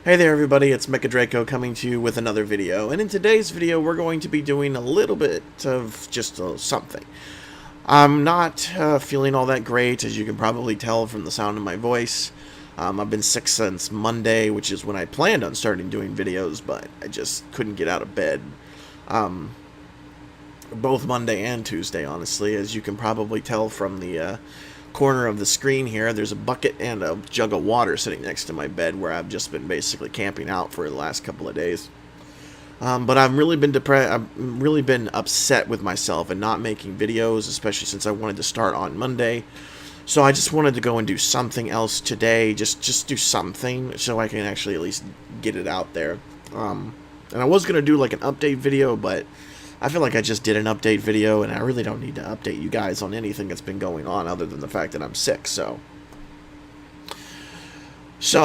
Hey there everybody, it's Mecha Draco coming to you with another video, and in today's video we're going to be doing a little bit of just something. I'm not feeling all that great, as you can probably tell from the sound of my voice. I've been sick since Monday, which is when I planned on starting doing videos, but I just couldn't get out of bed. Both Monday and Tuesday, honestly, as you can probably tell from the corner of the screen here. There's a bucket and a jug of water sitting next to my bed where I've just been basically camping out for the last couple of days. But I've really been depressed. I've really been upset with myself and not making videos, especially since I wanted to start on Monday. So I just wanted to go and do something else today, just do something so I can actually at least get it out there. And I was gonna do like an update video, but I feel like I just did an update video, and I really don't need to update you guys on anything that's been going on other than the fact that I'm sick, so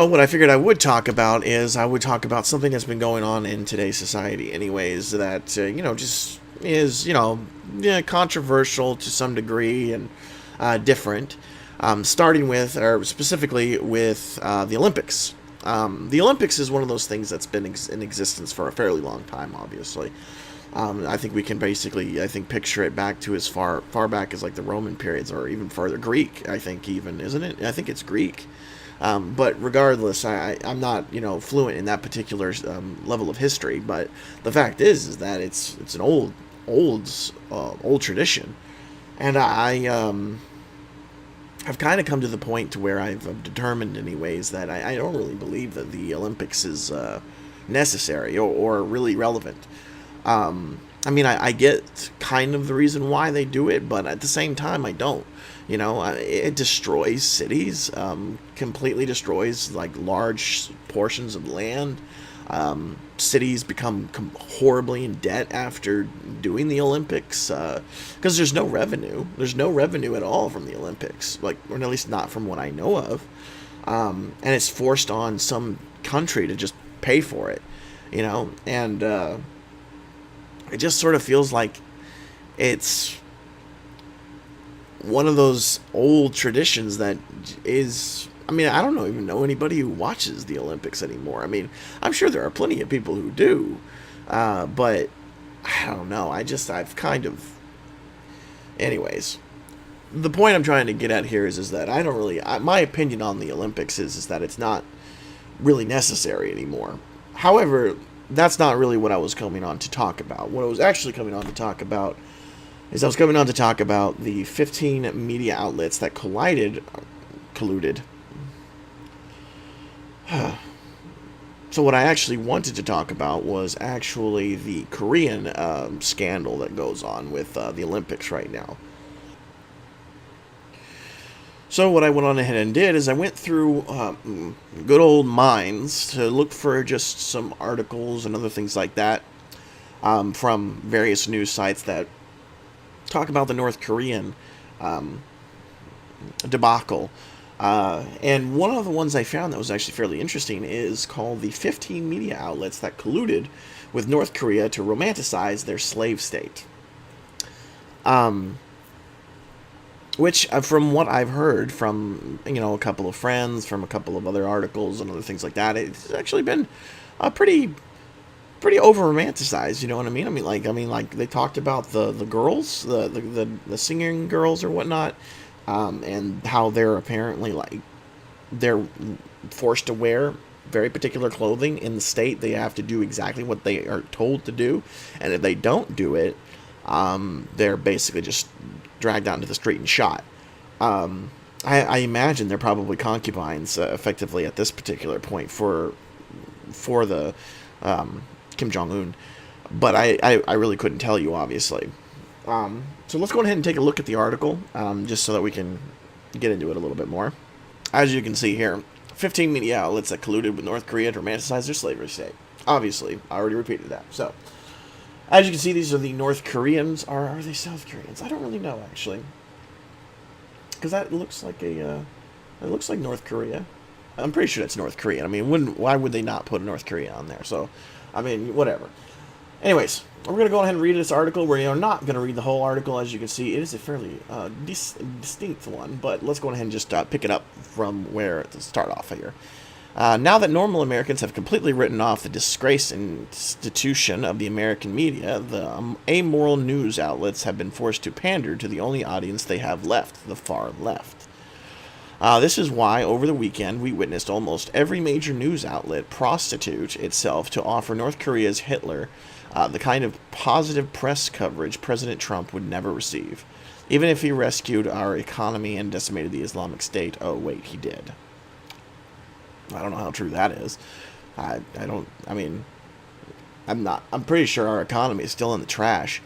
what I figured I would talk about is I would talk about something that's been going on in today's society anyways that, just is, controversial to some degree and different, starting with, or specifically with, the Olympics. The Olympics is one of those things that's been in existence for a fairly long time, obviously. I think we can basically, picture it back to as far back as like the Roman periods, or even further, Greek, I think even, isn't it? I think it's Greek. But regardless, I'm not, fluent in that particular level of history. But the fact is that it's an old tradition, and I've kind of come to the point to where I've determined, anyways, that I don't really believe that the Olympics is necessary or really relevant. I get kind of the reason why they do it, but at the same time, I don't. It destroys cities, completely destroys, like, large portions of land. Cities become horribly in debt after doing the Olympics, because there's no revenue. There's no revenue at all from the Olympics, or at least not from what I know of. And it's forced on some country to just pay for it, and, it just sort of feels like it's one of those old traditions that is, I don't even know anybody who watches the Olympics anymore. I'm sure there are plenty of people who do, but I don't know. I've kind of, anyways, the point I'm trying to get at here is that I don't really, my opinion on the Olympics is that it's not really necessary anymore. However, that's not really what I was coming on to talk about. What I was actually coming on to talk about is the 15 media outlets that colluded. So what I actually wanted to talk about was actually the Korean scandal that goes on with the Olympics right now. So what I went on ahead and did is I went through good old Minds to look for just some articles and other things like that from various news sites that talk about the North Korean debacle. And one of the ones I found that was actually fairly interesting is called the 15 media outlets that colluded with North Korea to romanticize their slave state. Which, from what I've heard from, a couple of friends, from a couple of other articles and other things like that, it's actually been pretty over-romanticized, you know what I mean? Like they talked about the girls, the singing girls or whatnot, and how they're apparently, they're forced to wear very particular clothing in the state. They have to do exactly what they are told to do, and if they don't do it, they're basically just dragged out into the street and shot. I imagine they're probably concubines, effectively, at this particular point for the Kim Jong-un, but I really couldn't tell you, obviously. So let's go ahead and take a look at the article, just so that we can get into it a little bit more. As you can see here, 15 media outlets that colluded with North Korea to romanticize their slavery state. Obviously, I already repeated that. So, as you can see, these are the North Koreans. Are they South Koreans? I don't really know, actually. Because that looks like it looks like North Korea. I'm pretty sure it's North Korean. Why would they not put North Korea on there? So, whatever. Anyways, we're going to go ahead and read this article. We're not going to read the whole article. As you can see, it is a fairly distinct one. But let's go ahead and just pick it up from where to start off here. Now that normal Americans have completely written off the disgrace institution of the American media, the amoral news outlets have been forced to pander to the only audience they have left, the far left. This is why, over the weekend, we witnessed almost every major news outlet prostitute itself to offer North Korea's Hitler the kind of positive press coverage President Trump would never receive. Even if he rescued our economy and decimated the Islamic State, oh wait, he did. I don't know how true that is. I'm pretty sure our economy is still in the trash.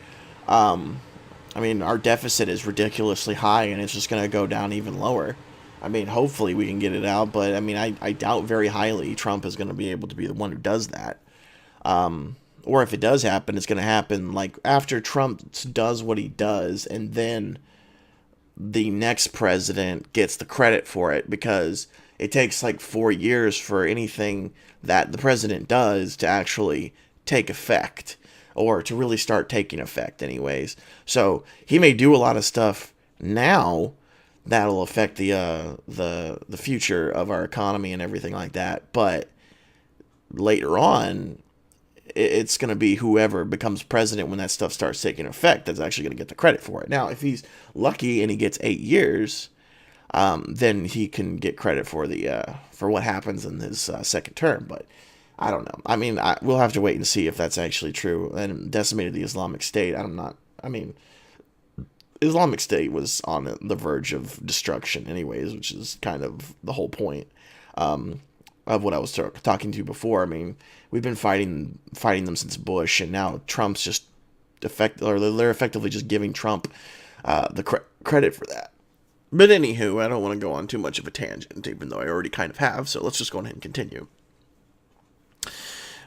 Our deficit is ridiculously high, and it's just going to go down even lower. Hopefully we can get it out, but I doubt very highly Trump is going to be able to be the one who does that. Or if it does happen, it's going to happen like after Trump does what he does, and then the next president gets the credit for it, because it takes like 4 years for anything that the president does to actually take effect, or to really start taking effect anyways. So he may do a lot of stuff now that'll affect the future of our economy and everything like that, but later on, it's going to be whoever becomes president when that stuff starts taking effect that's actually going to get the credit for it. Now, if he's lucky and he gets 8 years, then he can get credit for for what happens in his second term. But I don't know. We'll have to wait and see if that's actually true. And decimated the Islamic State. Islamic State was on the verge of destruction anyways, which is kind of the whole point of what I was talking to before. We've been fighting them since Bush, and now Trump's just they're effectively just giving Trump the credit for that. But anywho, I don't want to go on too much of a tangent, even though I already kind of have, so let's just go ahead and continue.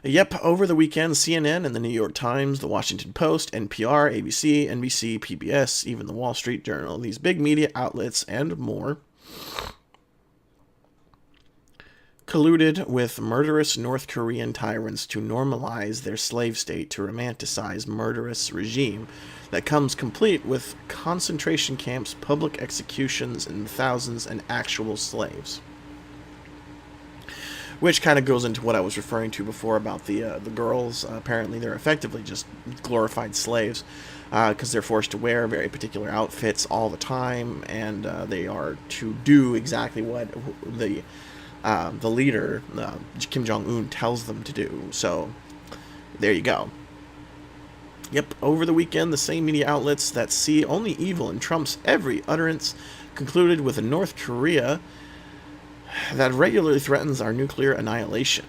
Yep, over the weekend, CNN and the New York Times, the Washington Post, NPR, ABC, NBC, PBS, even the Wall Street Journal, these big media outlets and more, colluded with murderous North Korean tyrants to normalize their slave state, to romanticize murderous regime that comes complete with concentration camps, public executions, and thousands and actual slaves. Which kind of goes into what I was referring to before about the girls. Apparently, they're effectively just glorified slaves because they're forced to wear very particular outfits all the time, and they are to do exactly what the leader, Kim Jong-un, tells them to do. So, there you go. Yep, over the weekend, the same media outlets that see only evil in Trump's every utterance concluded with a North Korea that regularly threatens our nuclear annihilation,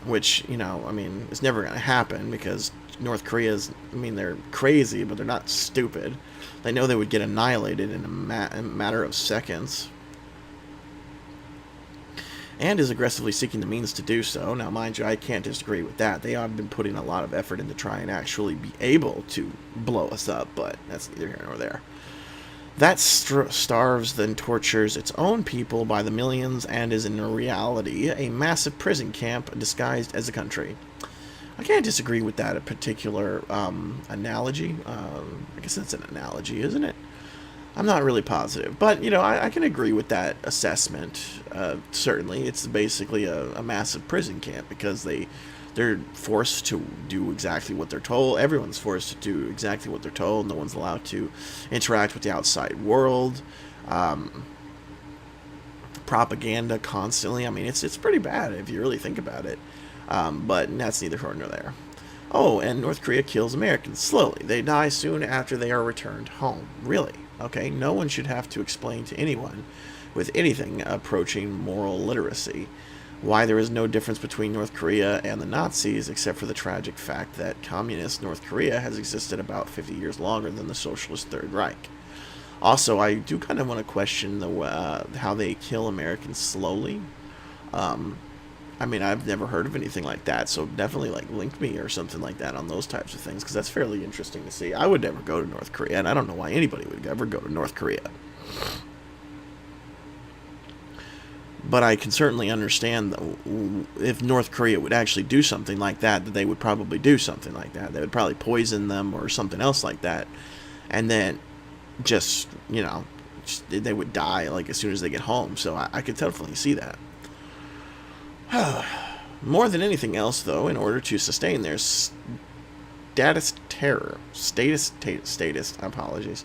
which, is never going to happen, because North Korea's, they're crazy, but they're not stupid. They know they would get annihilated in a matter of seconds, and is aggressively seeking the means to do so. Now, mind you, I can't disagree with that. They have been putting a lot of effort into trying to actually be able to blow us up, but that's neither here nor there. That starves and tortures its own people by the millions, and is in reality a massive prison camp disguised as a country. I can't disagree with that particular analogy. I guess that's an analogy, isn't it? I'm not really positive, but I can agree with that assessment. Certainly, it's basically a massive prison camp, because they're forced to do exactly what they're told. Everyone's forced to do exactly what they're told. No one's allowed to interact with the outside world. Propaganda constantly. It's pretty bad if you really think about it. But that's neither here nor there. Oh, and North Korea kills Americans slowly. They die soon after they are returned home. Really? Okay, no one should have to explain to anyone with anything approaching moral literacy why there is no difference between North Korea and the Nazis, except for the tragic fact that communist North Korea has existed about 50 years longer than the socialist Third Reich. Also, I do kind of want to question how they kill Americans slowly. I've never heard of anything like that, so definitely link me or something like that on those types of things, because that's fairly interesting to see. I would never go to North Korea, and I don't know why anybody would ever go to North Korea. But I can certainly understand if North Korea would actually do something like that, that they would probably do something like that. They would probably poison them or something else like that, and then just they would die as soon as they get home. So I could definitely see that. More than anything else, though, in order to sustain their status, apologies.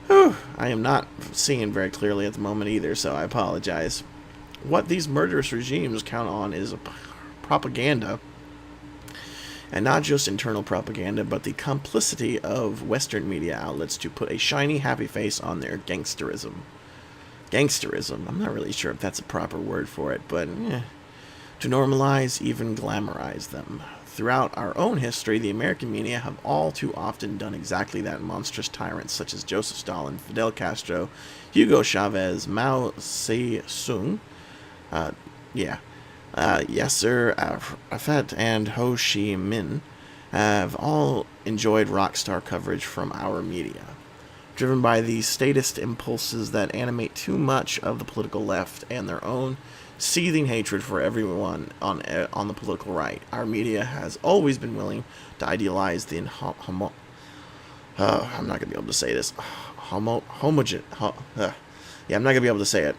Whew, I am not seeing very clearly at the moment either, so I apologize. What these murderous regimes count on is propaganda, and not just internal propaganda, but the complicity of Western media outlets to put a shiny, happy face on their gangsterism. Gangsterism, I'm not really sure if that's a proper word for it, but to normalize, even glamorize them. Throughout our own history, the American media have all too often done exactly that. Monstrous tyrants such as Joseph Stalin, Fidel Castro, Hugo Chavez, Mao Zedong, Yasser Arafat, and Ho Chi Minh have all enjoyed rock star coverage from our media. Driven by the statist impulses that animate too much of the political left and their own seething hatred for everyone on the political right, our media has always been willing to idealize the I'm not going to be able to say this. I'm not going to be able to say it.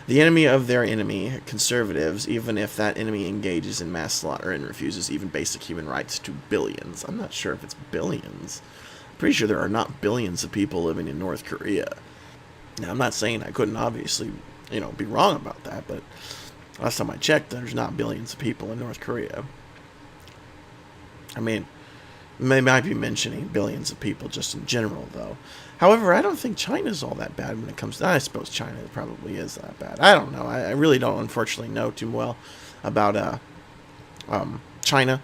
The enemy of their enemy, conservatives, even if that enemy engages in mass slaughter and refuses even basic human rights to billions. I'm not sure if it's billions. I'm pretty sure there are not billions of people living in North Korea. Now, I'm not saying I couldn't obviously, be wrong about that, but last time I checked, there's not billions of people in North Korea. I mean, they might be mentioning billions of people just in general, though. However, I don't think China's all that bad when it comes to... I suppose China probably is that bad. I don't know. I really don't, unfortunately, know too well about China.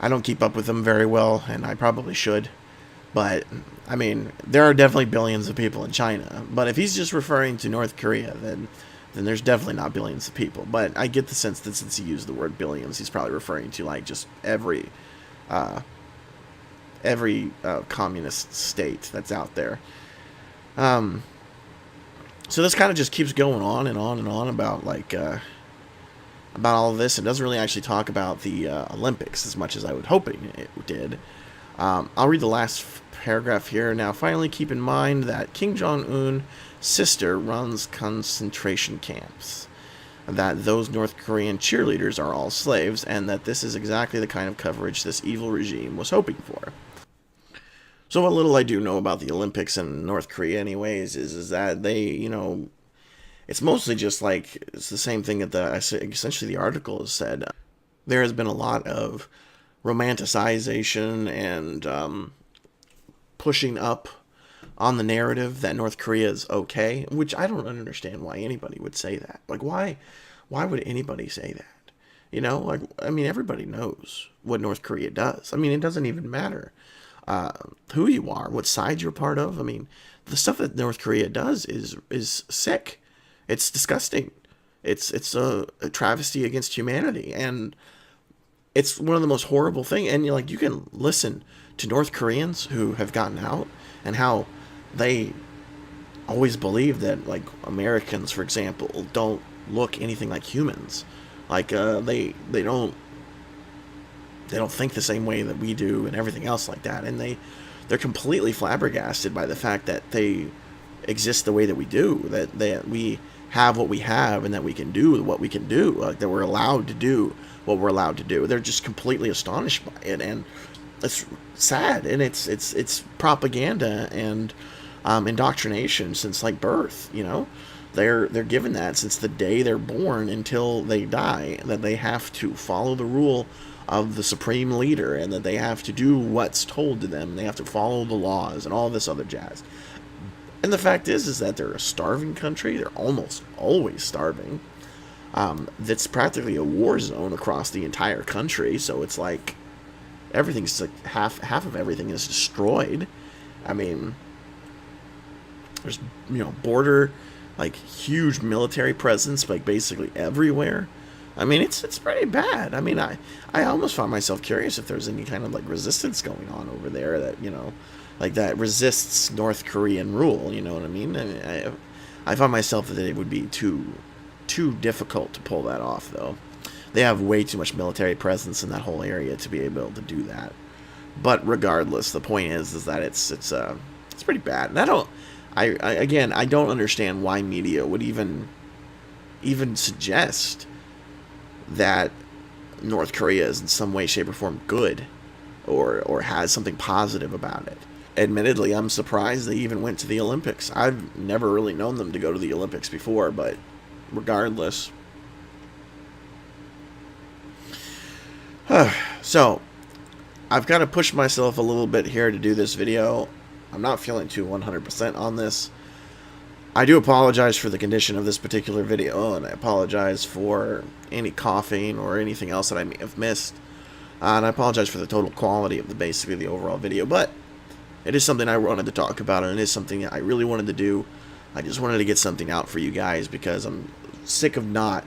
I don't keep up with them very well, and I probably should. But, I mean, there are definitely billions of people in China. But if he's just referring to North Korea, then there's definitely not billions of people. But I get the sense that since he used the word billions, he's probably referring to, like, just every communist state that's out there. So this kind of just keeps going on and on and on about, about all of this. It doesn't really actually talk about the Olympics as much as I was hoping it did. I'll read the last paragraph here. Now, finally, keep in mind that Kim Jong-un's sister runs concentration camps, that those North Korean cheerleaders are all slaves, and that this is exactly the kind of coverage this evil regime was hoping for. So what little I do know about the Olympics in North Korea anyways is that they, it's mostly just it's the same thing that essentially the article has said. There has been a lot of romanticization and pushing up on the narrative that North Korea is okay, which I don't understand why anybody would say that. Why would anybody say that? Everybody knows what North Korea does. It doesn't even matter who you are, what side you're part of. The stuff that North Korea does is sick. It's disgusting. It's a travesty against humanity, and it's one of the most horrible things. And you can listen to North Koreans who have gotten out and how they always believe that Americans, for example, don't look anything like humans. They don't think the same way that we do and everything else like that. And they're completely flabbergasted by the fact that they exist the way that we do, that we have what we have and that we can do what we can do, that we're allowed to do what we're allowed to do. They're just completely astonished by it, and it's sad, and it's propaganda and indoctrination since birth. They're given that since the day they're born until they die, that they have to follow the rule of the supreme leader, and that they have to do what's told to them. They have to follow the laws and all this other jazz. And the fact is that they're a starving country. They're almost always starving. That's practically a war zone across the entire country. So it's everything's half of everything is destroyed. There's border, huge military presence, basically everywhere. It's pretty bad. I almost found myself curious if there's any kind of resistance going on over there that that resists North Korean rule. You know what I mean? I found myself that it would be too difficult to pull that off, though. They have way too much military presence in that whole area to be able to do that. But regardless, the point is that it's pretty bad. And I don't understand why media would even even suggest that North Korea is in some way, shape, or form good, or has something positive about it. Admittedly, I'm surprised they even went to the Olympics. I've never really known them to go to the Olympics before, but regardless. So, I've got to push myself a little bit here to do this video. I'm not feeling too 100% on this. I do apologize for the condition of this particular video, and I apologize for any coughing or anything else that I may have missed. And I apologize for the total quality of basically the overall video, but it is something I wanted to talk about, and it is something I really wanted to do. I just wanted to get something out for you guys because I'm sick of not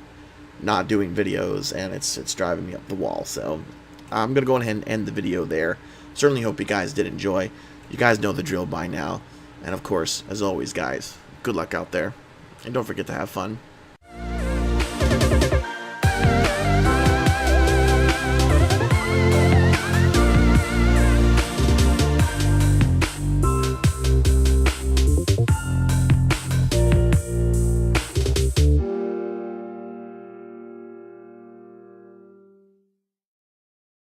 doing videos, and it's driving me up the wall. So I'm going to go ahead and end the video there. Certainly hope you guys did enjoy. You guys know the drill by now. And of course, as always, guys, good luck out there. And don't forget to have fun.